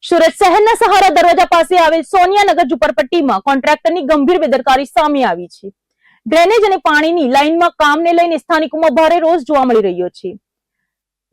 સુરત શહેરના સહારા દરવાજા પાસે આવેલ સોનિયાનગર ઝુંપડપટ્ટીમાં કોન્ટ્રાક્ટરની ગંભીર બેદરકારી સામે આવી છે। ડ્રેનેજ અને પાણીની લાઇનમાં કામને લઈને સ્થાનિકોમાં ભારે રોષ જોવા મળી રહ્યો છે।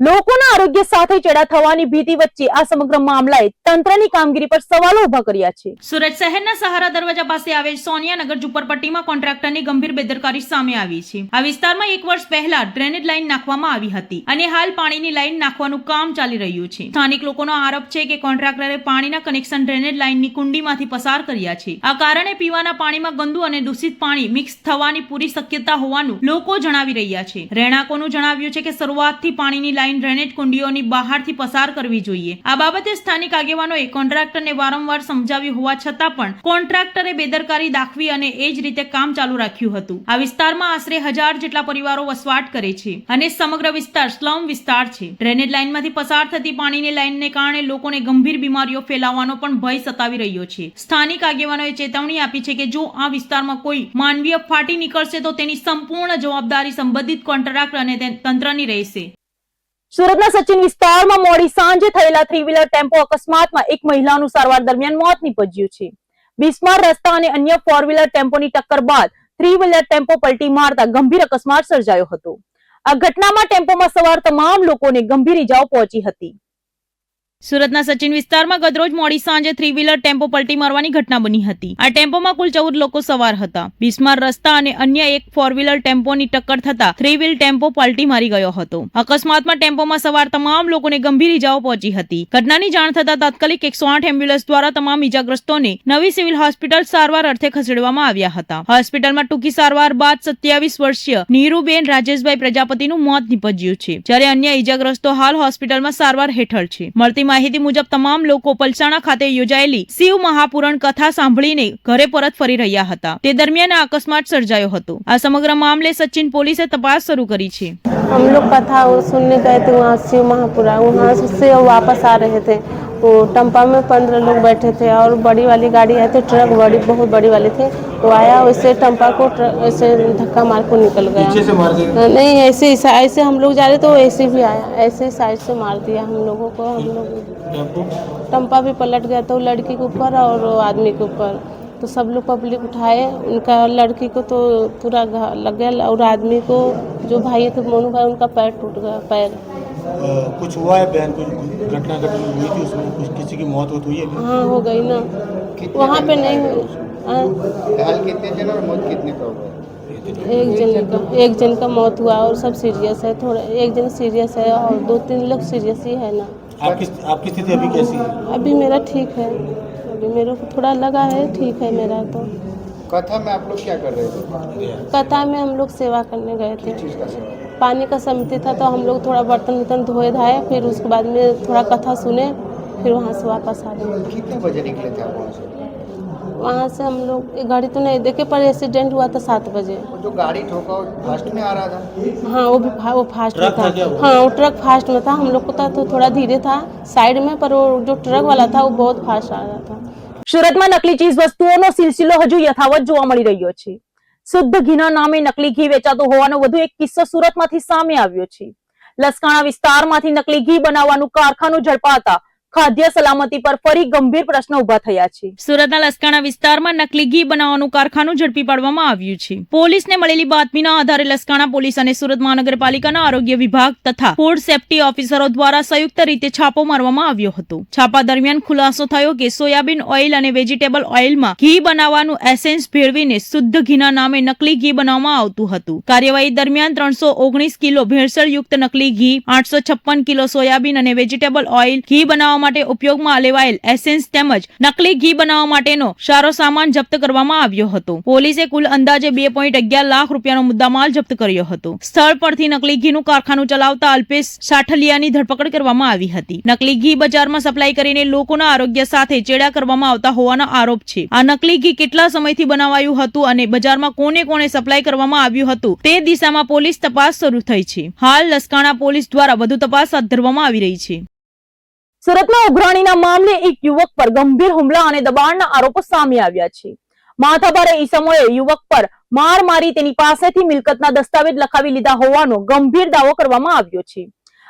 લોકોના આરોગ્ય સાથે ચેડા થવાની ભીતિ વચ્ચે આ સમગ્ર મામલાએ તંત્રની કામગીરી પર સવાલો ઉભા કર્યા છે। સુરત શહેરના સહારા દરવાજા પાસે આવેલ સોનિયાનગર ઝુંપડપટ્ટીમાં કોન્ટ્રાક્ટરની ગંભીર બેદરકારી સામે આવી છે। આ વિસ્તારમાં 1 વર્ષ પહેલા ડ્રેનેજ લાઇન નાખવામાં આવી હતી અને હાલ પાણીની લાઇન નાખવાનું કામ ચાલી રહ્યું છે। સ્થાનિક લોકોનો આરોપ છે કે કોન્ટ્રાક્ટરે પાણીના કનેક્શન ડ્રેનેજ લાઇનની કુંડીમાંથી પસાર કર્યા છે। આ કારણે પીવાના પાણીમાં ગંદુ અને દૂષિત પાણી મિક્સ થવાની પૂરી શક્યતા હોવાનું લોકો જણાવી રહ્યા છે। રહેણાંકોનું જણાવ્યું છે કે શરૂઆતથી પાણીની લાઇન ડ્રેનેજ કુંડીઓની બહારથી પસાર કરવી જોઈએ। આ બાબતે સ્થાનિક આગેવાનોએ કોન્ટ્રાક્ટરને વારંવાર સમજાવ્યું હોવા છતાં પણ કોન્ટ્રાક્ટરે બેદરકારી દાખવી અને એ જ રીતે કામ ચાલુ રાખ્યું હતું। આ વિસ્તારમાં આશરે 1000 જેટલા પરિવારો વસવાટ કરે છે અને સમગ્ર વિસ્તાર સ્લમ વિસ્તાર છે। ડ્રેનેજ લાઇનમાંથી પસાર થતી પાણીની લાઇનને કારણે લોકોને ગંભીર બીમારીઓ ફેલાવવાનો પણ ભય સતાવી રહ્યો છે। સ્થાનિક આગેવાનોએ ચેતવણી આપી છે કે જો આ વિસ્તારમાં કોઈ માનવીય ફાટી નીકળશે તો તેની સંપૂર્ણ જવાબદારી સંબંધિત કોન્ટ્રાક્ટર અને તંત્રની રહેશે। સુરતના સચિન વિસ્તારમાં મોડી સાંજે થયેલા 3-વ્હીલર ટેમ્પો અકસ્માતમાં એક મહિલાનું સારવાર દરમિયાન મોત નીપજ્યું છે। બિસ્માર રસ્તા અને અન્ય 4-વ્હીલર ટેમ્પોની ટક્કર બાદ 3-વ્હીલર ટેમ્પો પલટી મારતા ગંભીર અકસ્માત સર્જાયો હતો। આ ઘટનામાં ટેમ્પોમાં સવાર તમામ લોકોને ગંભીર ઈજાઓ પહોંચી હતી। સુરતના સચિન વિસ્તારમાં ગતરોજ મોડી સાંજે 3-વ્હીલર ટેમ્પો પલટી મારવાની ઘટના બની હતી। આ ટેમ્પોમાં કુલ 14 લોકો સવાર હતા। બિસ્માર રસ્તા અને અન્ય એક 4-વ્હીલર ટેમ્પોની ટક્કર થતા 3-વ્હીલ ટેમ્પો પલટી મારી ગયો હતો। અકસ્માતમાં ટેમ્પોમાં સવાર તમામ લોકોને ગંભીર ઈજાઓ પહોંચી હતી। ઘટનાની જાણ થતા તાત્કાલિક 108 એમ્બ્યુલન્સ દ્વારા તમામ ઈજાગ્રસ્તોને નવી સિવિલ હોસ્પિટલ સારવાર અર્થે ખસેડવામાં આવ્યા હતા। હોસ્પિટલમાં ટૂંકી સારવાર બાદ 27 વર્ષીય નીરુબેન રાજેશભાઈ પ્રજાપતિનું મોત નીપજ્યું છે, જ્યારે અન્ય ઈજાગ્રસ્તો હાલ હોસ્પિટલમાં સારવાર હેઠળ છે। મળતી માહિતી મુજબ તમામ લોકો પલસાણા ખાતે યોજાયેલી શિવ મહાપુરાણ કથા સાંભળીને ઘરે પરત ફરી રહ્યા હતા। તે દરમિયાન આ અકસ્માત સર્જાયો હતો। આ સમગ્ર મામલે સચિન પોલીસે તપાસ શરૂ કરી છે। हम लोग कथा सुनने गए थे वहाँ शिव महापुरा, वहाँ से वापस आ रहे थे। वो टम्पा में 15 लोग बैठे थे और बड़ी वाली गाड़ी आई थी, ट्रक बड़ी बहुत बड़ी वाली थी। वो आया वैसे टम्पा को ऐसे धक्का मार को निकल गया। पीछे से मार दिया? नहीं, ऐसे हम लोग जा रहे तो ऐसे भी आया, ऐसे साइड से मार दिया हम लोगों को। हम लोग टम्पा भी पलट गया तो लड़की के ऊपर और आदमी के ऊपर। तो सब लोग पब्लिक उठाए, उनका लड़की को तो पूरा लग गया और आदमी को जो भाई थे मोनू भाई, उनका पैर टूट गया। पैर कुछ हुआ है बहन, कुछ घटना हुई थी उसमें, कुछ किसी की मौत हुई है? हाँ हो गई ना, वहाँ पे नहीं हुई। हाल कितने जन और मौत कितने का हुआ? एक जन का मौत हुआ और सब सीरियस है। थोड़ा एक जन सीरियस है और 2-3 लोग सीरियस ही है ना। आपकी स्थिति अभी कैसी है? अभी मेरा ठीक है, अभी मेरे को थोड़ा लगा है, ठीक है मेरा। तो कथा में आप लोग क्या कर रहे थे? कथा में हम लोग सेवा करने गए थे। किस चीज़ का सेवा? पानी का समिति था तो हम लोग थोड़ा बर्तन वर्तन धोए धाए, फिर उसके बाद में थोड़ा कथा सुने, फिर वहाँ से वापस आ गए। कितने बजे निकले थे आप वहाँ से? वहाँ से हम लोग गाड़ी तो नहीं देखे, पर एक्सीडेंट हुआ था 7 बजे। वो जो गाड़ी ठोका वो फास्ट में आ रहा था? हाँ वो फास्ट में था। हाँ वो ट्रक फास्ट में था, हम लोग को था तो थोड़ा धीरे था साइड में, पर वो जो ट्रक वाला था वो बहुत फास्ट आ रहा था। સુરતમાં નકલી ચીજ વસ્તુઓનો સિલસિલો હજુ યથાવત જોવા મળી રહ્યો છે। શુદ્ધ ઘીના નામે નકલી ઘી વેચાતો હોવાનો વધુ એક કિસ્સો સુરતમાંથી સામે આવ્યો છે। લસકાણા વિસ્તારમાંથી નકલી ઘી બનાવવાનું કારખાનું ઝડપાતા ખાદ્ય સલામતી પર ફરી ગંભીર પ્રશ્ન ઉભા થયા છે। સુરતના લસકાણા વિસ્તારમાં નકલી ઘી બનાવવાનું કારખાનું ઝડપી પાડવામાં આવ્યું છે। પોલીસને મળેલી બાતમીના આધારે લસકાણા પોલીસ અને સુરત મહાનગરપાલિકાના આરોગ્ય વિભાગ તથા ફૂડ સેફ્ટી ઓફિસરો દ્વારા સંયુક્ત રીતે છાપો મારવામાં આવ્યો હતો। છાપા દરમિયાન ખુલાસો થયો કે સોયાબીન ઓઇલ અને વેજીટેબલ ઓઇલમાં ઘી બનાવવાનું એસેન્સ ભેળવીને શુદ્ધ ઘીના નામે નકલી ઘી બનાવવામાં આવતું હતું। કાર્યવાહી દરમિયાન 319 કિલો ભેળસેળયુક્ત નકલી ઘી, 856 કિલો સોયાબીન અને વેજીટેબલ ઓઇલ, ઘી બનાવવા માટે ઉપયોગમાં લેવાયેલ એસેન્સ તેમજ નકલી ઘી બનાવવા માટેનો સારો સામાન જપ્ત કરવામાં આવ્યો હતો। પોલીસે કુલ અંદાજે 2.11 લાખ રૂપિયાનો મુદ્દામાલ જપ્ત કર્યો હતો। સ્થળ પરથી નકલી ઘીનું કારખાનું ચલાવતા અલ્પેશ સાઠલિયાની ધરપકડ કરવામાં આવી હતી। નકલી ઘી બજારમાં સપ્લાય કરીને લોકોના આરોગ્ય સાથે ચેડા કરવામાં આવતા હોવાનો આરોપ છે। આ નકલી ઘી કેટલા સમયથી બનાવાયું હતું અને બજારમાં કોને કોને સપ્લાય કરવામાં આવ્યું હતું તે દિશામાં પોલીસ તપાસ શરૂ થઈ છે। હાલ લસકાણા પોલીસ દ્વારા વધુ તપાસ હાથ ધરવામાં આવી રહી છે। સુરતમાં ઉઘરાણીના મામલે એક યુવક પર ગંભીર હુમલા અને દબાણના આરોપો સામે આવ્યા છે। માથાભારે ઈસમોએ યુવક પર માર મારી તેની પાસેથી મિલકતના દસ્તાવેજ લખાવી લીધા હોવાનો ગંભીર દાવો કરવામાં આવ્યો છે।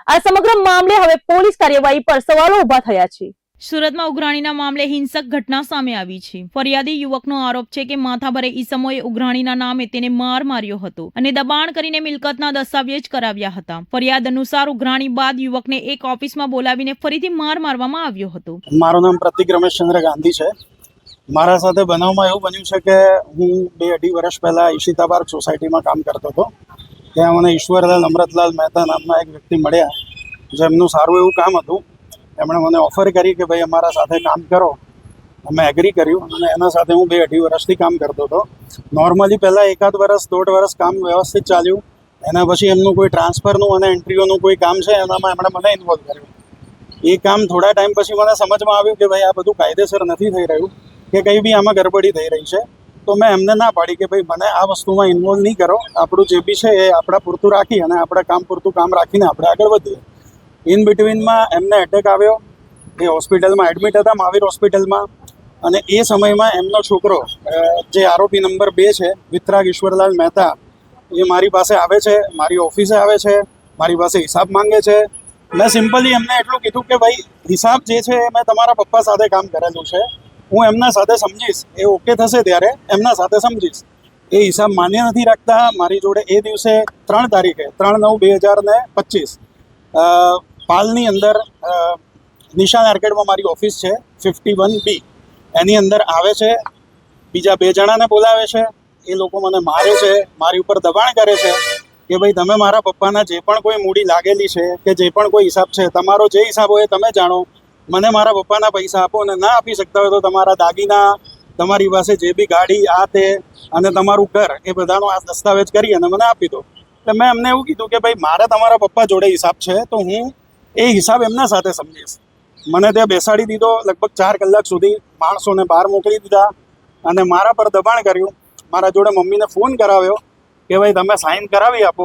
આ સમગ્ર મામલે હવે પોલીસ કાર્યવાહી પર સવાલો ઉભા થયા છે। સુરતમાં ઉઘરાણીના મામલે હિંસક ઘટના સામે આવી છે. ફરિયાદી યુવકનો આરોપ છે કે માથાભારે ઈસમોએ ઉઘરાણીના નામે તેને માર માર્યો હતો અને દબાણ કરીને મિલકતના દસ્તાવેજ કરાવ્યા હતા. ફરિયાદ અનુસાર ઉઘરાણી બાદ યુવકને એક ઓફિસમાં બોલાવીને ફરીથી માર મારવામાં આવ્યો હતો. મારું નામ પ્રતિક રમેશચંદ્ર ગાંધી છે. મારા સાથે બનાવમાં એવું બન્યું છે કે હું 2-2.5 વર્ષ પહેલાં ઈશિતા પાર્ક સોસાયટીમાં કામ કરતો હતો. ત્યાં મને ઈશ્વરલાલ અમૃતલાલ મહેતા નામના એક વ્યક્તિ મળ્યા, જેમનું સારું એવું કામ હતું. એમણે મને ઓફર કરી કે ભાઈ અમારા સાથે કામ કરો. અમે એગ્રી કર્યું અને એના સાથે હું 2-2.5 વર્ષથી કામ કરતો હતો. નોર્મલી પહેલાં 1.5 વર્ષ 1.5 વર્ષ કામ વ્યવસ્થિત ચાલ્યું. એના પછી એમનું કોઈ ટ્રાન્સફરનું અને એન્ટ્રીઓનું કોઈ કામ છે, એનામાં એમણે મને ઇન્વોલ્વ કર્યું. એ કામ થોડા ટાઈમ પછી મને સમજમાં આવ્યું કે ભાઈ આ બધું કાયદેસર નથી થઈ રહ્યું, કે કંઈ બી આમાં ગડબડી થઈ રહી છે. તો મેં એમને ના પાડી કે ભાઈ મને આ વસ્તુમાં ઇન્વોલ્વ નહીં કરો. આપણું જે બી છે એ આપણા પૂરતું રાખી અને આપણા કામ પૂરતું કામ રાખીને આપણે આગળ વધીએ. ઇન બિટવીનમાં એમને એટેક આવ્યો. એ હોસ્પિટલમાં એડમિટ હતા, મહાવીર હોસ્પિટલમાં. અને એ સમયમાં એમનો છોકરો, જે આરોપી નંબર 2 છે, વિતરાગ ઈશ્વરલાલ મહેતા, એ મારી પાસે આવે છે, મારી ઓફિસે આવે છે, મારી પાસે હિસાબ માંગે છે. મેં સિમ્પલી એમને એટલું કીધું કે ભાઈ હિસાબ જે છે એ મેં તમારા પપ્પા સાથે કામ કરેલું છે, હું એમના સાથે સમજીશ, એ ઓકે થશે ત્યારે એમના સાથે સમજીશ. એ હિસાબ માન્ય નથી રાખતા. મારી જોડે એ દિવસે 3 તારીખે 3/9/2025 પાલની અંદર નિશાન આર્કેડમાં મારી ઓફિસ છે 51B, એની અંદર આવે છે. બીજા 2 જણાને બોલાવે છે. એ લોકો મને મારે છે, મારી ઉપર દબાણ કરે છે કે ભાઈ તમે મારા પપ્પાના જે પણ કોઈ મૂડી લાગેલી છે કે જે પણ કોઈ હિસાબ છે, તમારો જે હિસાબ હોય તમે જાણો, મને મારા પપ્પાના પૈસા આપો, અને ના આપી શકતા હોય તો તમારા દાગીના, તમારી પાસે જે બી ગાડી, આ તે અને તમારું ઘર, એ બધાનો આ દસ્તાવેજ કરી અને મને આપી દો. એટલે મેં એમને એવું કીધું કે ભાઈ મારે તમારા પપ્પા જોડે હિસાબ છે તો હું એ હિસાબ એમના સાથે સમજીશ. મને ત્યાં બેસાડી દીધો. લગભગ 4 કલાક સુધી માણસોને બહાર મોકલી દીધા અને મારા પર દબાણ કર્યું. મારા જોડે મમ્મીને ફોન કરાવ્યો કે ભાઈ તમે સાઇન કરાવી આપો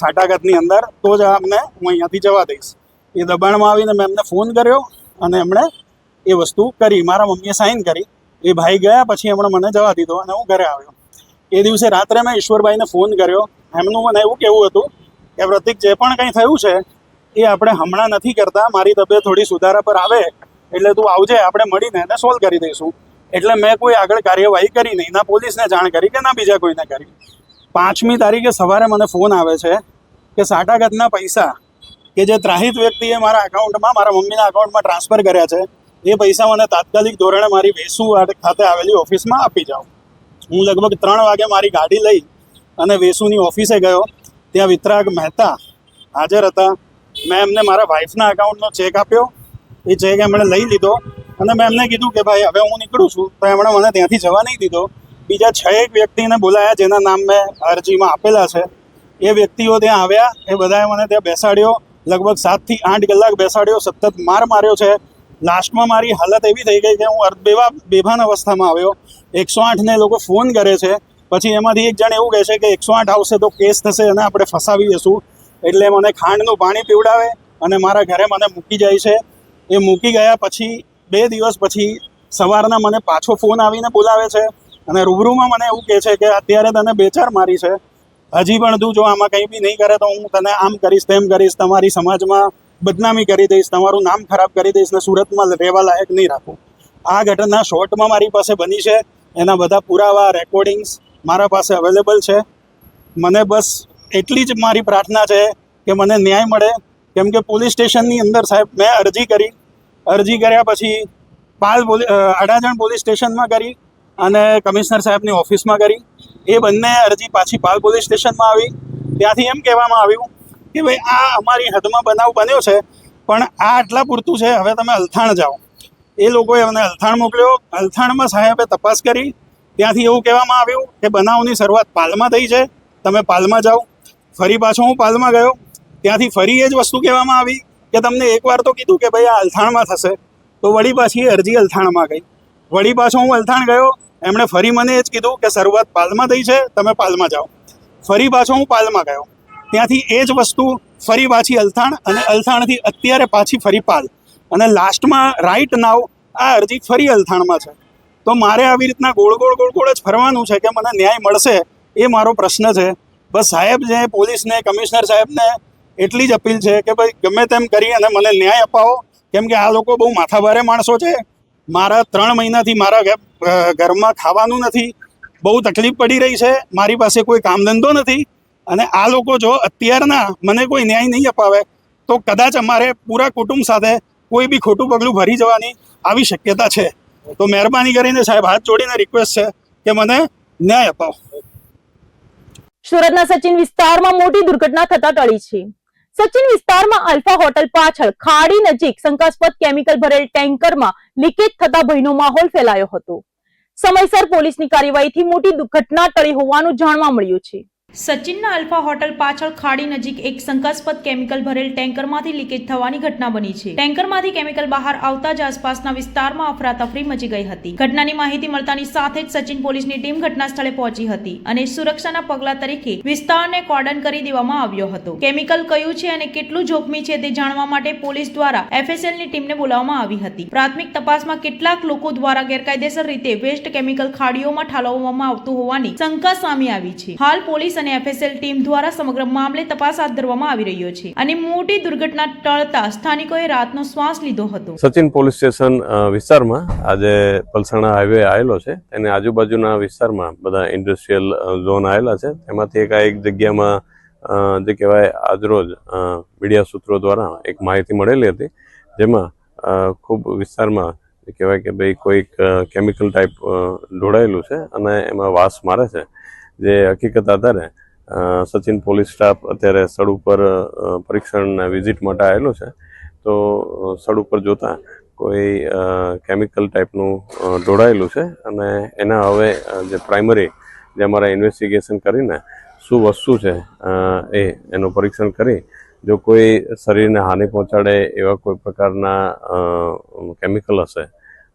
સાટાઘાતની અંદર, તો જ અમને હું અહીંયાથી જવા દઈશ. એ દબાણમાં આવીને મેં એમને ફોન કર્યો અને એમણે એ વસ્તુ કરી. મારા મમ્મીએ સાઇન કરી. એ ભાઈ ગયા પછી એમણે મને જવા દીધો અને હું ઘરે આવ્યો. એ દિવસે રાત્રે મેં ઈશ્વરભાઈને ફોન કર્યો. એમનું મને એવું કહેવું હતું કે પ્રતિક, જે પણ કંઈ થયું છે એ આપણે હમણાં નથી કરતા, મારી તબિયત થોડી સુધારા પર આવે એટલે તું આવજે, આપણે મળીને એને સોલ્વ કરી દઈશું. એટલે મેં કોઈ આગળ કાર્યવાહી કરી નહીં, ના પોલીસને જાણ કરી કે ના બીજા કોઈને કરી. 5મી તારીખે સવારે મને ફોન આવે છે કે સાટાઘાતના પૈસા કે જે ત્રાહિત વ્યક્તિએ મારા અકાઉન્ટમાં, મારા મમ્મીના અકાઉન્ટમાં ટ્રાન્સફર કર્યા છે, એ પૈસા મને તાત્કાલિક ધોરણે મારી વેસુ ખાતે આવેલી ઓફિસમાં આપી જાઓ. હું લગભગ 3 વાગે મારી ગાડી લઈ અને વેસુની ઓફિસે ગયો. ત્યાં વિતરાગ મહેતા હાજર હતા. મેં એમને મારા વાઈફના અકાઉન્ટનો ચેક આપ્યો. એ ચેક એમણે લઈ લીધો અને મેં એમને કીધું કે ભાઈ હવે હું નીકળું છું. તો એમણે મને ત્યાંથી જવા નહીં દીધો. બીજા 6 વ્યક્તિને બોલાયા જેના નામ મેં અરજીમાં આપેલા છે. એ વ્યક્તિઓ ત્યાં આવ્યા. એ બધાએ મને ત્યાં બેસાડ્યો. લગભગ 7 થી 8 કલાક બેસાડ્યો. સતત માર માર્યો છે. લાસ્ટમાં મારી હાલત એવી થઈ ગઈ કે હું બેભાન અવસ્થામાં આવ્યો. 108ને લોકો ફોન કરે છે. પછી એમાંથી એક જણ એવું કહે છે કે 108 આવશે તો કેસ થશે અને આપણે ફસાવી દઈશું. એટલે મને ખાંડનું પાણી પીવડાવે અને મારા ઘરે મને મૂકી જાય છે. એ મૂકી ગયા પછી 2 દિવસ પછી સવારના મને પાછો ફોન આવીને બોલાવે છે અને રૂબરૂમાં મને એવું કહે છે કે અત્યારે તને 2-4 મારી છે, હજી પણ તું જો આમાં કંઈ બી નહીં કરે તો હું તને આમ કરીશ, તેમ કરીશ, તમારી સમાજમાં બદનામી કરી દઈશ, તમારું નામ ખરાબ કરી દઈશ ને સુરતમાં રહેવા લાયક નહીં રાખું. આ ઘટના શોર્ટમાં મારી પાસે બની છે. એના બધા પુરાવા, રેકોર્ડિંગ્સ મારા પાસે અવેલેબલ છે. મને બસ એટલી જ મારી પ્રાર્થના છે કે મને ન્યાય મળે. કેમ કે પોલીસ સ્ટેશનની અંદર સાહેબ મેં અરજી કરી. અરજી કર્યા પછી અડાજણ પોલીસ સ્ટેશનમાં કરી અને કમિશનર સાહેબની ઓફિસમાં કરી. એ બંને અરજી પાછી પાલ પોલીસ સ્ટેશનમાં આવી. ત્યાંથી એમ કહેવામાં આવ્યું કે ભાઈ આ અમારી હદમાં બનાવ બન્યો છે, પણ આ આટલા પૂરતું છે, હવે તમે અલથાણ જાઓ. એ લોકોએ અમને અલથાણ મોકલ્યો. અલથાણમાં સાહેબે તપાસ કરી. ત્યાંથી એવું કહેવામાં આવ્યું કે બનાવની શરૂઆત પાલમાં થઈ છે, તમે પાલમાં જાઓ. ફરી પાછો હું પાલમાં ગયો. ત્યાંથી ફરી એ જ વસ્તુ કહેવામાં આવી કે તમને એકવાર તો કીધું કે ભાઈ આ અલથાણમાં થશે, તો વળી પાછી અરજી અલથાણમાં ગઈ. વળી પાછો હું અલથાણ ગયો. એમણે ફરી મને એ જ કીધું કે શરૂઆત પાલમાં થઈ છે, તમે પાલમાં જાઓ. ફરી પાછો હું પાલમાં ગયો. ત્યાંથી એ જ વસ્તુ ફરી પાછી અલથાણ અને અલથાણથી અત્યારે પાછી ફરી પાલ અને લાસ્ટમાં રાઈટ નાવ આ અરજી ફરી અલથાણમાં છે. તો મારે આવી રીતના ગોળ ગોળ જ ફરવાનું છે કે મને ન્યાય મળશે, એ મારો પ્રશ્ન છે. બસ સાહેબ જે પોલીસને, કમિશનર સાહેબને એટલી જ અપીલ છે કે ભાઈ ગમે તેમ કરી અને મને ન્યાય અપાવો. કેમ કે આ લોકો બહુ માથાભારે માણસો છે. મારા 3 મહિનાથી મારા ઘરમાં ખાવાનું નથી, બહુ તકલીફ પડી રહી છે, મારી પાસે કોઈ કામ ધંધો નથી, અને આ લોકો જો અત્યારના મને કોઈ ન્યાય નહીં અપાવે તો કદાચ અમારે પૂરા કુટુંબ સાથે કોઈ બી ખોટું પગલું ભરી જવાની આવી શક્યતા છે. તો મહેરબાની કરીને સાહેબ હાથ જોડીને રિક્વેસ્ટ છે કે મને ન્યાય અપાવો. સુરતના સચિન વિસ્તારમાં મોટી દુર્ઘટના થતા ટળી છે. સચિન વિસ્તારમાં આલ્ફા હોટલ પાછળ ખાડી નજીક શંકાસ્પદ કેમિકલ ભરેલ ટેન્કરમાં લીકેજ થતા ભયનો માહોલ ફેલાયો હતો. સમયસર પોલીસની કાર્યવાહીથી મોટી ઘટના ટળી હોવાનું જાણવા મળ્યું છે. સચિનના આલ્ફા હોટલ પાછળ ખાડી નજીક એક શંકાસ્પદ કેમિકલ ભરેલ ટેન્કરમાંથી લીકેજ થવાની ઘટના બની છે. ટેન્કરમાંથી કેમિકલ બહાર આવતા જ આસપાસના વિસ્તારમાં અફરાતફરી મચી ગઈ હતી. ઘટનાની માહિતી મળતાની સાથે જ સચિન પોલીસની ટીમ ઘટના સ્થળે પહોંચી હતી અને સુરક્ષાના પગલા તરીકે વિસ્તારને કોર્ડન કરી દેવામાં આવ્યો હતો. કેમિકલ કયું છે અને કેટલું જોખમી છે તે જાણવા માટે પોલીસ દ્વારા એફએસએલની ટીમને બોલાવવામાં આવી હતી. પ્રાથમિક તપાસમાં કેટલાક લોકો દ્વારા ગેરકાયદેસર રીતે વેસ્ટ કેમિકલ ખાડીઓમાં ઠાલવવામાં આવતું હોવાની શંકા સામે આવી છે. હાલ પોલીસ અને એફએસએલ ટીમ દ્વારા સમગ્ર મામલે તપાસ હાથ ધરવામાં આવી રહ્યો છે અને મોટી દુર્ઘટના ટળતા સ્થાનિકોએ રાતનો શ્વાસ લીધો હતો. સચિન પોલીસ સ્ટેશન વિસ્તારમાં આજે પલસાણા હાઈવે આવેલો છે અને આજુબાજુના વિસ્તારમાં બધા ઇન્ડસ્ટ્રીયલ ઝોન આવેલા છે. એમાંથી એક જગ્યામાં જે કહેવાય આજરોજ મીડિયા સૂત્રો દ્વારા એક માહિતી મળેલી હતી, જેમાં ખૂબ વિસ્તારમાં કહેવાય કે ભાઈ કોઈક કેમિકલ ટાઈપ ઢોળાયેલું છે અને એમાં વાસ મારે છે. જે હકીકત આધારે સચિન પોલીસ સ્ટાફ અત્યારે સ્થળ ઉપર પરીક્ષણ વિઝિટ માટે આવેલો છે. તો સ્થળ ઉપર જોતા કોઈ કેમિકલ ટાઈપનું ઢોળાયેલું છે અને એના હવે જે પ્રાઇમરી જે અમારા ઇન્વેસ્ટિગેશન કરીને શું વસ્તુ છે એનું પરીક્ષણ કરી જો કોઈ શરીરને હાનિ પહોંચાડે એવા કોઈ પ્રકારના કેમિકલ હશે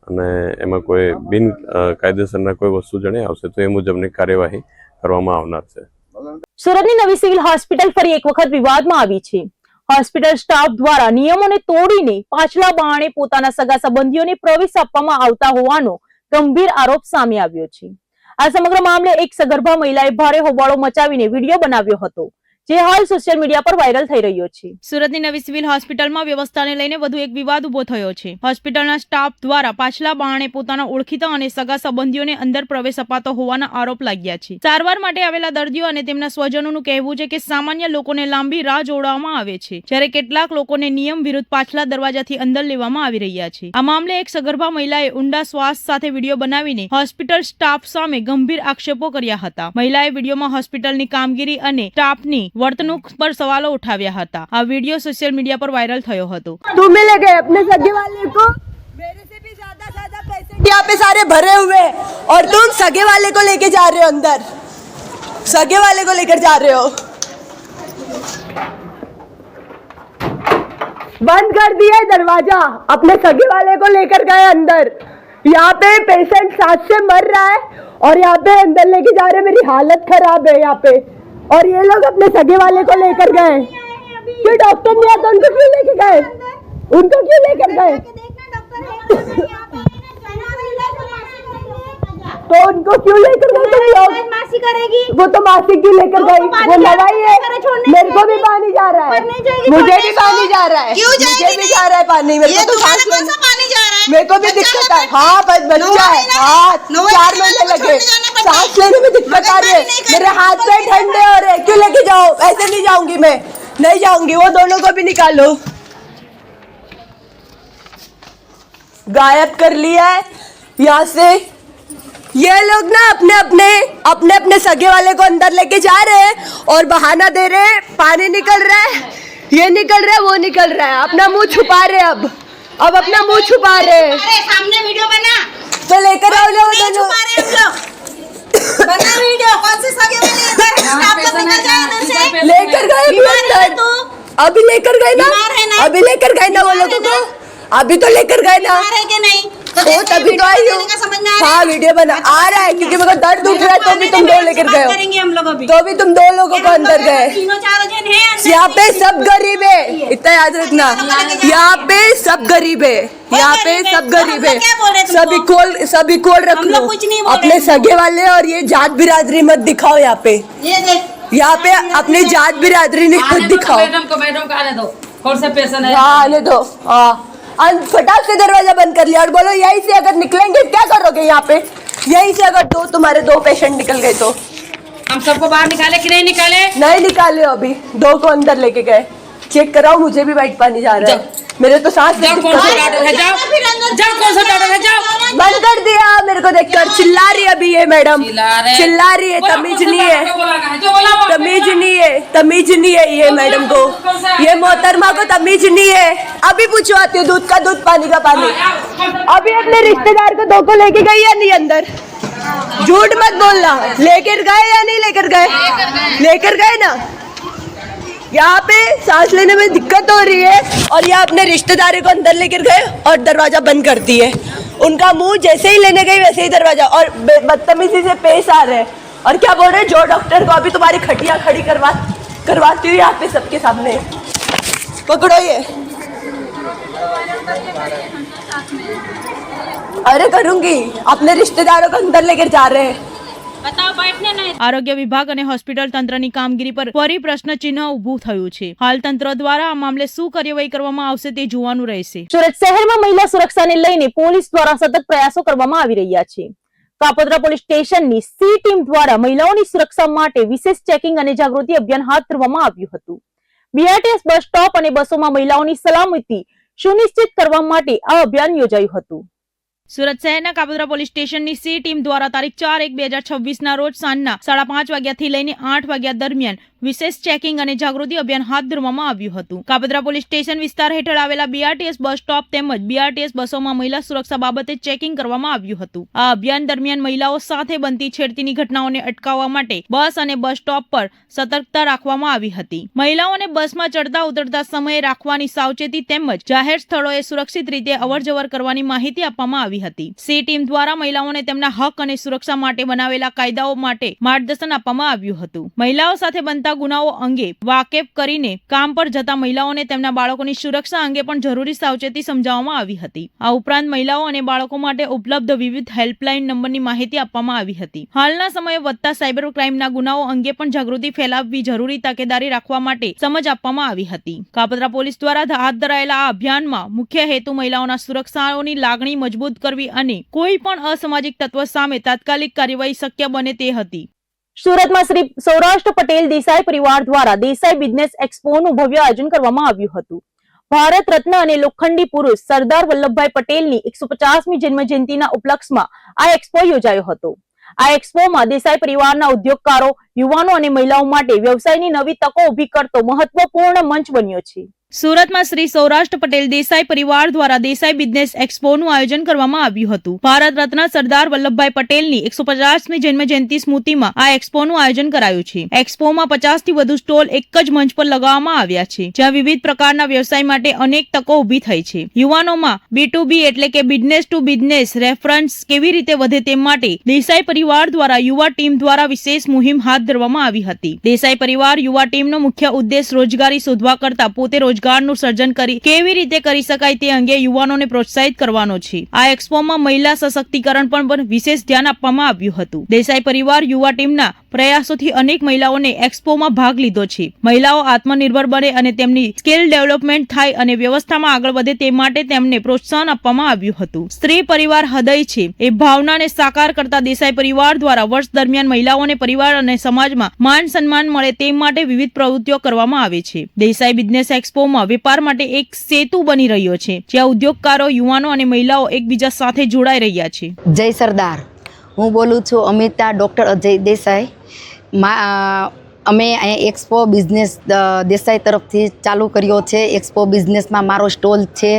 અને એમાં કોઈ બિન કાયદેસરના કોઈ વસ્તુ જણાઈ આવશે તો એ મુજબની કાર્યવાહી કરવામાં આવનાર છે. સુરતની નવી સિવિલ હોસ્પિટલ ફરી એક વખત વિવાદમાં આવી છે. હોસ્પિટલ સ્ટાફ દ્વારા નિયમોને તોડીને પાછલા બહાણે પોતાના સગા સંબંધીઓને પ્રવેશ આપવામાં આવતા હોવાનો ગંભીર આરોપ સામે આવ્યો છે. આ સમગ્ર મામલે એક સગર્ભા મહિલાએ ભારે હોબાળો મચાવીને વિડીયો બનાવ્યો હતો, જે હાલ સોશિયલ મીડિયા પર વાયરલ થઈ રહ્યો છે. સુરતની નવી સિવિલ હોસ્પિટલમાં વ્યવસ્થાને લઈને વધુ એક વિવાદ ઉભો થયો છે. હોસ્પિટલના સ્ટાફ દ્વારા પાછલા બહાણે પોતાના ઓળખીતા અને સગા સંબંધીઓને અંદર પ્રવેશ અપાતો હોવાના આરોપ લાગ્યા છે. સારવાર માટે આવેલા દર્દીઓ અને તેમના સ્વજનોનું કહેવું છે કે સામાન્ય લોકોને લાંબી રાહ જોડવામાં આવે છે, જ્યારે કેટલાક લોકોને નિયમ વિરુદ્ધ પાછલા દરવાજાથી અંદર લેવામાં આવી રહ્યા છે. આ મામલે એક સગર્ભા મહિલાએ ઊંડા શ્વાસ સાથે વિડીયો બનાવીને હોસ્પિટલ સ્ટાફ સામે ગંભીર આક્ષેપો કર્યા હતા. મહિલાએ વિડીયોમાં હોસ્પિટલની કામગીરી અને સ્ટાફની वर्तणूक पर सवालों उठाया था. आ वीडियो सोशल मीडिया पर वायरल थयो हतो. तुम मिले गए अपने सगे वाले को, मेरे से भी ज्यादा पेशेंट यहाँ पे सारे भरे हुए और तुम सगे वाले को लेके जा रहे हो अंदर, सगे वाले को लेकर जा रहे हो. बंद कर दिया दरवाजा, अपने सगे वाले को लेकर गए अंदर. यहाँ पे पेशेंट सांस से मर रहा है और यहाँ पे अंदर लेके जा रहे हैं. मेरी हालत खराब है यहाँ पे और ये लोग अपने सगे वाले को लेकर गए. क्यों डॉक्टर नहीं आता, उनको क्यों लेकर गए, उनको क्यों लेकर गए, तो उनको क्यों लेकर गए तुम लोग? मासी करेगी वो तो मासी क्यों लेकर गई, वो नवाई है. मेरे को भी पानी जा रहा है, मुझे भी पानी जा रहा है, मुझे भी जा रहा है पानी. मेरे को तो सांस लेने पानी जा रहा है, मेरे को भी दिक्कत है. हाँ बस बच्चा है, हाँ 4 महीने लगे, सांस लेने में दिक्कत आ रही है. मेरे हाथ पे ठंडे हो रहे, क्यों लेके जाओ? ऐसे नहीं जाऊंगी मैं, नहीं जाऊंगी. वो दोनों को भी निकालो. गायब कर लिया है यहाँ से. ये लोग ना अपने अपने सगे वाले को अंदर लेके जा रहे हैं और बहाना दे रहे हैं. पानी निकल रहा है, ये निकल रहा है, वो निकल रहा है. अपना मुंह छुपा रहे हैं. अब अपना मुंह छुपा रहे हैं. सामने वीडियो बना तो लेकर आओ लोग दोनों. बना वीडियो. कौन से सगे वाले इधर आप लोग निकल जाए इधर से. लेकर गए अभी लेकर गए ना, अभी लेकर गए ना वो लोगों को. अभी तो लेकर गए ना, कि नहीं तो तभी तो आई हूँ. हाँ वीडियो बना आ रहा है क्योंकि मेरे को दर्द उठ रहा है. तो भी तुम 2 लेकर गए हो, हम लोग अभी तो भी तुम 2 लोगों को अंदर गए. तीनों चारों जन हैं यहाँ पे सब गरीब है, इतना याद रखना. यहाँ पे सब गरीब है, यहाँ पे सब गरीब है. सब इक्वल रख लो. अपने सगे वाले और ये जात बिरादरी मत दिखाओ. यहाँ पे यहाँ पे अपनी जात बिरादरी मत दिखाओ. मैडम को आने दो. कौन सा पेशेंट है? हाँ आने दो. हाँ और फटाक से दरवाजा बंद कर लिया और बोलो यहीं से अगर निकलेंगे क्या करोगे यहाँ पे, यहीं से अगर तुम्हारे 2 पेशेंट निकल गए तो? हम सबको बाहर निकाले कि नहीं निकाले? नहीं निकाले, अभी 2 को अंदर लेके गए। चेक कराओ, मुझे भी वाइट पानी जा रहा है, मेरे तो सांस जाओ, कौन सा डॉक्टर है? जाओ कौन सा डॉक्टर है? जाओ। बंद कर दिया मेरे को देखकर। चिल्ला रही है अभी ये मैडम, चिल्ला रही है। तमीज नहीं है, तमीज नहीं है, तमीज नहीं है ये मैडम को, ये मोहतरमा को तमीज नहीं है। अभी पूछवाती हूँ, दूध का दूध, पानी का पानी। अभी अपने रिश्तेदार को 2 को लेके गई या नहीं अंदर? झूठ मत बोलना, लेकर गए या नहीं लेकर गए? लेकर गए ना। यहाँ पे सांस लेने में दिक्कत हो रही है और ये अपने रिश्तेदारी को अंदर लेकर गए और दरवाजा बंद कर दिए। उनका मुंह जैसे ही लेने गई वैसे ही दरवाजा, और बदतमीजी से पेश आ रहे हैं। और क्या बोल रहे हैं, जो डॉक्टर को अभी तुम्हारी खटिया खड़ी करवाती हूँ यहाँ पे सबके सामने। पकड़ो ये। अरे करूंगी, अपने रिश्तेदारों को अंदर लेकर जा रहे हैं। આરોગ્ય વિભાગ અને હોસ્પિટલ તંત્રની કામગીરી પર ફરી પ્રશ્નચિહ્ન ઊભું થયું છે. હાલ તંત્ર દ્વારા આ મામલે શું કાર્યવાહી કરવામાં આવશે તે જોવાનું રહેશે. સુરત શહેરમાં મહિલા સુરક્ષાને લઈને પોલીસ દ્વારા સતત પ્રયાસો કરવામાં આવી રહ્યા છે. કાપોદ્રા પોલીસ સ્ટેશનની સી ટીમ દ્વારા મહિલાઓની સુરક્ષા માટે વિશેષ ચેકિંગ અને જાગૃતિ અભિયાન હાથ ધરવામાં આવ્યું હતું. બીઆરટીએસ બસ સ્ટોપ અને બસોમાં મહિલાઓની સલામતી સુનિશ્ચિત કરવા માટે આ અભિયાન યોજાયું હતું. સુરત શહેરના કાપોદ્રા પોલીસ સ્ટેશનની સી ટીમ દ્વારા તારીખ 4/1/2026 રોજ સાંજના 5:30 વાગ્યાથી લઈને 8 વાગ્યા દરમિયાન વિશેષ ચેકિંગ અને જાગૃતિ અભિયાન હાથ ધરવામાં આવ્યું હતું. કાપોદ્રા પોલીસ સ્ટેશન વિસ્તાર હેઠળ આવેલા બીઆરટીએસ બસ સ્ટોપ તેમજ બીઆરટીએસ બસોમાં મહિલા સુરક્ષા બાબતે ચેકિંગ કરવામાં આવ્યું હતું. આ અભિયાન દરમિયાન મહિલાઓ સાથે બનતી છેડતીની ઘટનાઓને અટકાવવા માટે બસ અને બસ સ્ટોપ પર સતર્કતા રાખવામાં આવી હતી. મહિલાઓને બસમાં ચડતા ઉતરતા સમયે રાખવાની સાવચેતી તેમજ જાહેર સ્થળોએ સુરક્ષિત રીતે અવરજવર કરવાની માહિતી આપવામાં આવી હતી. સી ટીમ દ્વારા મહિલાઓને તેમના હક અને સુરક્ષા માટે બનાવેલા કાયદાઓ માટે માર્ગદર્શન આપવામાં આવ્યું હતું. મહિલાઓ સાથે બનતા ગુનાઓ અંગે વાકેફ કરીને કામ પર જતા મહિલાઓને તેમના બાળકોની સુરક્ષા અંગે પણ જરૂરી સાવચેતી સમજાવવામાં આવી હતી. આ ઉપરાંત મહિલાઓ અને બાળકો માટે ઉપલબ્ધ વિવિધ હેલ્પલાઇન નંબરની માહિતી આપવામાં આવી હતી. હાલના સમયે વધતા સાયબર ક્રાઇમના ગુનાઓ અંગે પણ જાગૃતિ ફેલાવવી, જરૂરી તકેદારી રાખવા માટે સમજ આપવામાં આવી હતી. કાપોદ્રા પોલીસ દ્વારા હાથ ધરાયેલા આ અભિયાનમાં મુખ્ય હેતુ મહિલાઓના સુરક્ષાની લાગણી મજબૂત કરવી અને કોઈ પણ અસામાજિક તત્વ સામે તાત્કાલિક કાર્યવાહી શક્ય બને તે હતી. સુરતમાં શ્રી સૌરાષ્ટ્ર પટેલ દેસાઈ પરિવાર દ્વારા દેસાઈ બિઝનેસ એક્સપોનું ભવ્ય આયોજન કરવામાં આવ્યું હતું. ભારત રત્ન અને લોખંડી પુરુષ સરદાર વલ્લભભાઈ પટેલની 150મી જન્મજયંતિના ઉપલક્ષમાં આ એક્સપો યોજાયો હતો. આ એક્સપોમાં દેસાઈ પરિવારના ઉદ્યોગકારો, યુવાનો અને મહિલાઓ માટે વ્યવસાયની નવી તકો ઊભી કરતો મહત્વપૂર્ણ મંચ બન્યો છે. સુરતમાં શ્રી સૌરાષ્ટ્ર પટેલ દેસાઈ પરિવાર દ્વારા દેસાઈ બિઝનેસ એક્સપોનું આયોજન કરવામાં આવ્યું હતું. ભારત રત્ન સરદાર વલ્લભભાઈ પટેલની 150મી જન્મજયંતિ સ્મૃતિમાં આ એક્સપોનું આયોજન કરાયું છે. એક્સપોમાં 50થી વધુ સ્ટોલ એક જ મંચ પર લગાવવામાં આવ્યા છે, જ્યાં વિવિધ પ્રકારના વ્યવસાય માટે અનેક તકો ઊભી થઈ છે. યુવાનોમાં B2B એટલે કે બિઝનેસ ટુ બિઝનેસ રેફરન્સ કેવી રીતે વધે તે માટે દેસાઈ પરિવાર દ્વારા યુવા ટીમ દ્વારા વિશેષ મુહિમ હાથ ધરવામાં આવી હતી. દેસાઈ પરિવાર યુવા ટીમનો મુખ્ય ઉદ્દેશ રોજગારી શોધવા કરતા પોતે રોજગારનું સર્જન કરી કેવી રીતે કરી શકાય તે અંગે યુવાનોને પ્રોત્સાહિત કરવાનો છે. આ એક્સપોમાં મહિલા સશક્તિકરણ પર વિશેષ ધ્યાન આપવામાં આવ્યું હતું. દેસાઈ પરિવાર યુવા ટીમના પ્રયાસોથી અનેક મહિલાઓને એક્સપોમાં ભાગ લીધો છે. મહિલાઓ આત્મનિર્ભર બને અને તેમની સ્કિલ ડેવલપમેન્ટ થાય અને વ્યવસ્થામાં આગળ વધે તે માટે તેમને પ્રોત્સાહન આપવામાં આવ્યું હતું. સ્ત્રી પરિવાર હૃદય છે એ ભાવનાને સાકાર કરતા દેસાઈ પરિવાર દ્વારા વર્ષ દરમિયાન મહિલાઓને પરિવાર અને સમાજમાં માન સન્માન મળે તે માટે વિવિધ પ્રવૃત્તિઓ કરવામાં આવે છે. દેસાઈ બિઝનેસ એક્સપોમાં વેપાર માટે એક સેતુ બની રહ્યો છે, જ્યાં ઉદ્યોગકારો, યુવાનો અને મહિલાઓ એકબીજા સાથે જોડાઈ રહ્યા છે. જય સરદાર. હું બોલું છું અમિતા ડૉક્ટર અજય દેસાઈ. અમે અહીંયા એક્સપો બિઝનેસ દેસાઈ તરફથી ચાલુ કર્યો છે. એક્સપો બિઝનેસમાં મારો સ્ટોલ છે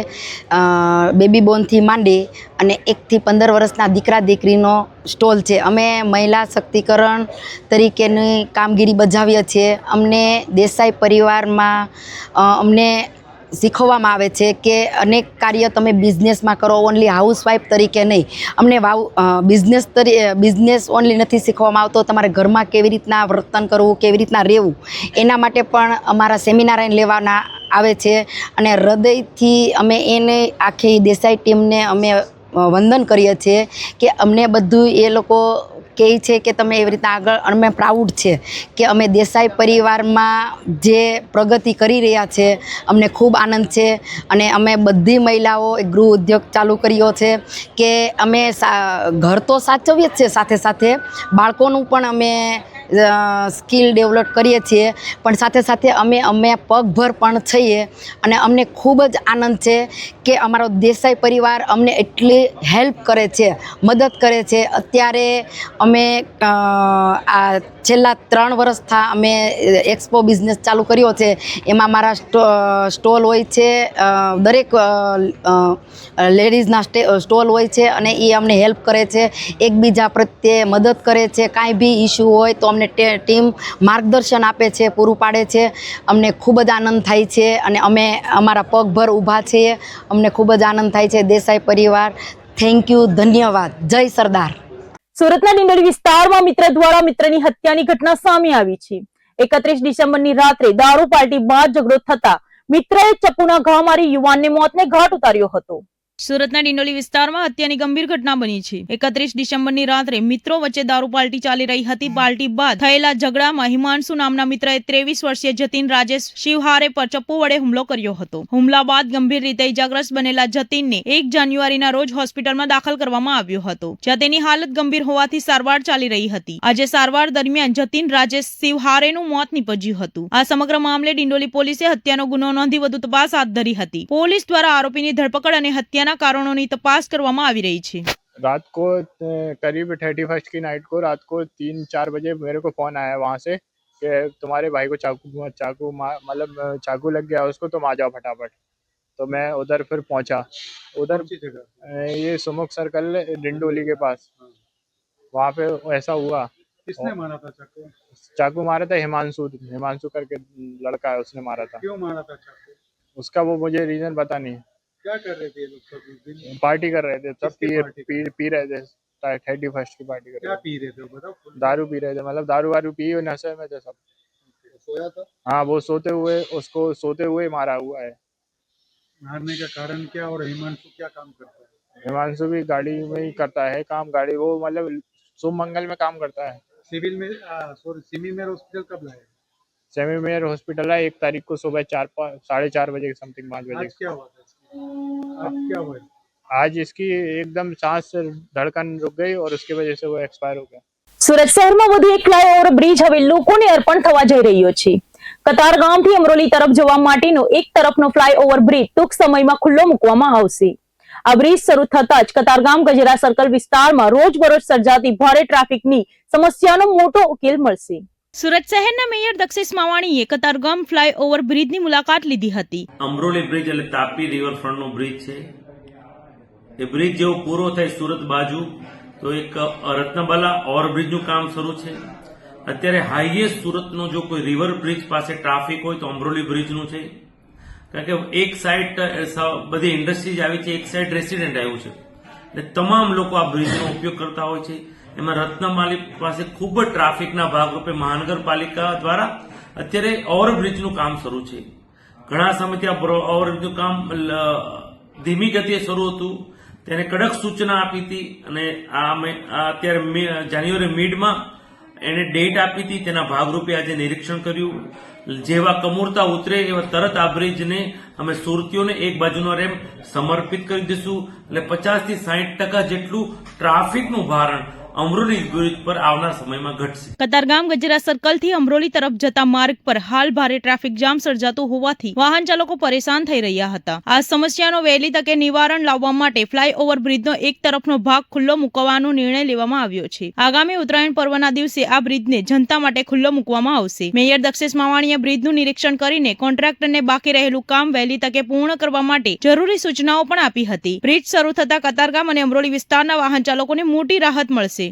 બેબી બોર્નથી માંડી અને 1 થી 15 વર્ષના દીકરા દીકરીનો સ્ટોલ છે. અમે મહિલા શક્તિકરણ તરીકેની કામગીરી બજાવીએ છીએ. અમને દેસાઈ પરિવારમાં અમને શીખવવામાં આવે છે કે અનેક કાર્ય તમે બિઝનેસમાં કરો, ઓનલી હાઉસવાઈફ તરીકે નહીં. અમને બિઝનેસ ઓનલી નથી શીખવવામાં આવતો, તમારે ઘરમાં કેવી રીતના વર્તન કરવું, કેવી રીતના રહેવું, એના માટે પણ અમારા સેમિનાર લેવાના આવે છે. અને હૃદયથી અમે એને આખી દેસાઈ ટીમને અમે વંદન કરીએ છીએ કે અમને બધું એ લોકો કહે છે કે તમે એવી રીતે આગળ, અમે પ્રાઉડ છે કે અમે દેસાઈ પરિવારમાં જે પ્રગતિ કરી રહ્યા છે અમને ખૂબ આનંદ છે. અને અમે બધી મહિલાઓ એક ગૃહ ઉદ્યોગ ચાલુ કર્યો છે કે અમે ઘર તો સાચવીએ જ છે, સાથે સાથે બાળકોનું પણ અમે સ્કિલ ડેવલપ કરીએ છીએ, પણ સાથે સાથે અમે પગભર પણ છીએ. અને અમને ખૂબ જ આનંદ છે કે અમારો દેસાઈ પરિવાર અમને એટલી હેલ્પ કરે છે, મદદ કરે છે. અત્યારે અમે આ છેલ્લા 3 વર્ષથી અમે એક્સપો બિઝનેસ ચાલુ કર્યો છે. એમાં મારા સ્ટોલ હોય છે, દરેક લેડીઝના સ્ટોલ હોય છે અને એ અમને હેલ્પ કરે છે, એકબીજા પ્રત્યે મદદ કરે છે. કાંઈ બી ઇસ્યુ હોય તો અમને ટીમ માર્ગદર્શન આપે છે, પૂરું પાડે છે. અમને ખૂબ જ આનંદ થાય છે અને અમે અમારા પગભર ઊભા છીએ. અમને ખૂબ જ આનંદ થાય છે. દેસાઈ પરિવાર, થેન્ક યુ, ધન્યવાદ. જય સરદાર. સુરતના ડિંડોલી વિસ્તારમાં મિત્ર દ્વારા મિત્રની હત્યાની ઘટના સામે આવી છે. 31 ડિસેમ્બરની રાત્રે દારૂ પાર્ટી બાદ ઝઘડો થતા મિત્રએ ચપ્પુના ઘા મારી યુવાનને મોતને ઘાટ ઉતાર્યો હતો. સુરતના ડિંડોલી વિસ્તારમાં હત્યાની ગંભીર ઘટના બની છે. 31 ડિસેમ્બરની રાત્રે મિત્રો વચ્ચે દારૂ પાર્ટી ચાલી રહી હતી. પાર્ટી બાદ થયેલા ઝઘડામાં હિમાંશુ નામના મિત્રએ 23 વર્ષીય જતીન રાજેશ શિવહારે પર ચપ્પુ વડે હુમલો કર્યો હતો. હુમલા બાદ ગંભીર રીતે ઇજાગ્રસ્ત બનેલા જતીનને 1 જાન્યુઆરીના રોજ હોસ્પિટલમાં દાખલ કરવામાં આવ્યો હતો, જ્યાં તેની હાલત ગંભીર હોવાથી સારવાર ચાલી રહી હતી. આજે સારવાર દરમિયાન જતીન રાજેશ શિવહારેનું મોત નીપજ્યું હતું. આ સમગ્ર મામલે ડિંડોલી પોલીસે હત્યાનો ગુનો નોંધી વધુ તપાસ હાથ ધરી હતી. પોલીસ દ્વારા આરોપીની ધરપકડ અને હત્યાના कारणों की तपास करवामा आवी रही है. रात को करीब 31 की नाइट को रात को 3-4 बजे मेरे को फोन आया वहाँ से कि तुम्हारे भाई को चाकू लग गया उसको, तुम आ जाओ फटाफट. तो मैं उधर फिर पहुंचा. उधर ये सुमुख सर्कल डिंडोली के पास, वहाँ पे ऐसा हुआ. किसने मारा था चाकू? चाकू मारा था हिमांशु करके लड़का है, उसने मारा था. क्यों मारा था चाकू? उसका वो मुझे रीजन पता नहीं. क्या कर रहे थे ये लोग सब? पार्टी कर रहे थे सब, पी रहे थे. 31 की पार्टी कर रहे थे. क्या पी रहे थे बताओ? दारू पी रहे थे, मतलब दारू वारू पी और नशे में थे सब. सोया था? हाँ, वो उसको सोते हुए मारा हुआ है. मारने का कारण क्या? और हिमांशु क्या काम करता है? हिमांशु भी गाड़ी में ही करता है काम. गाड़ी वो मतलब शुभ मंगल में काम करता है. सिविल में सेमी मेयर हॉस्पिटल कब लाए? सेमी मेयर हॉस्पिटल है 1 तारीख को सुबह 4-4:30 बजे के समथिंग, 5 बजे. आज क्या हुआ था? आज क्या हुआ? आज इसकी एकदम सांस धड़कन रुक गई और उसकी वजह से वो एक्सपायर हो गया. સુરત શહેરમાં વધુ એક ફ્લાયઓવર બ્રિજ હવે લોકોને અર્પણ થવા જઈ રહ્યો છે. કતારગામથી અમરોલી તરફ જવા માટેનો એક તરફનો ફ્લાયઓવર બ્રિજ ટૂંક સમયમાં ખુલ્લો મૂકવામાં આવશે. આ બ્રિજ શરૂ થતા જ કતારગામ ગજેરા સર્કલ વિસ્તારમાં રોજબરોજ સર્જાતી ભારે ટ્રાફિકની સમસ્યાનો મોટો ઉકેલ મળશે. સુરત શહેરના મેયર દક્ષિશ માવાણીએ કતારગામ ફ્લાયઓવર બ્રિજની મુલાકાત લીધી હતી. અમરોલી બ્રિજ એટલે તાપી રિવરફ્રન્ટનો બ્રિજ છે. એ બ્રિજ જેવો પૂરો થાય સુરત બાજુ તો એક રત્નબાલા ઓવરબ્રિજનું કામ શરૂ છે. અત્યારે હાઈએસ્ટ સુરતનો જો કોઈ રિવર બ્રિજ પાસે ટ્રાફિક હોય તો અમરોલી બ્રિજનું છે, કારણ કે એક સાઈડ બધી ઇન્ડસ્ટ્રીઝ આવી છે, એક સાઈડ રેસિડેન્ટ આવ્યું છે, એટલે તમામ લોકો આ બ્રિજનો ઉપયોગ કરતા હોય છે. એમાં રત્નમાલી પાસે ખૂબ જ ટ્રાફિકના ભાગરૂપે મહાનગરપાલિકા દ્વારા અત્યારે ઓવરબ્રિજનું કામ શરૂ છે. ઘણા સમયથી આ ઓવરબ્રિજનું કામ ધીમી ગતિએ શરૂ હતું, તેને કડક સૂચના આપી હતી અને અત્યારે જાન્યુઆરી મિડમાં એને ડેટ આપી હતી. તેના ભાગરૂપે આજે નિરીક્ષણ કર્યું. જેવા કમૂરતા ઉતરે એવા તરત આ બ્રિજને અમે સુરતીઓને એક બાજુનો રેમ સમર્પિત કરી દઈશું. એટલે 50 થી 60% જેટલું ટ્રાફિકનું ભારણ અમરોલી બ્રિજ પર આવનાર સમયમાં ઘટશે. કતારગામ ગજેરા સર્કલ થી અમરોલી તરફ જતા માર્ગ પર હાલ ભારે ટ્રાફિક જામ સર્જાતું હોવાથી વાહન ચાલકો પરેશાન થઈ રહ્યા હતા. આ સમસ્યાનો વહેલી તકે નિવારણ લાવવા માટે ફ્લાયઓવર બ્રિજનો એક તરફનો ભાગ ખુલ્લો મૂકવાનો નિર્ણય લેવામાં આવ્યો છે. આગામી ઉત્તરાયણ પર્વના દિવસે આ બ્રિજને જનતા માટે ખુલ્લો મૂકવામાં આવશે. મેયર દક્ષિશ માવાણીએ બ્રિજનું નિરીક્ષણ કરીને કોન્ટ્રાક્ટરને બાકી રહેલું કામ વહેલી તકે પૂર્ણ કરવા માટે જરૂરી સૂચનાઓ પણ આપી હતી. બ્રિજ શરૂ થતા કતારગામ અને અમરોલી વિસ્તારના વાહન ચાલકોને મોટી રાહત મળશે.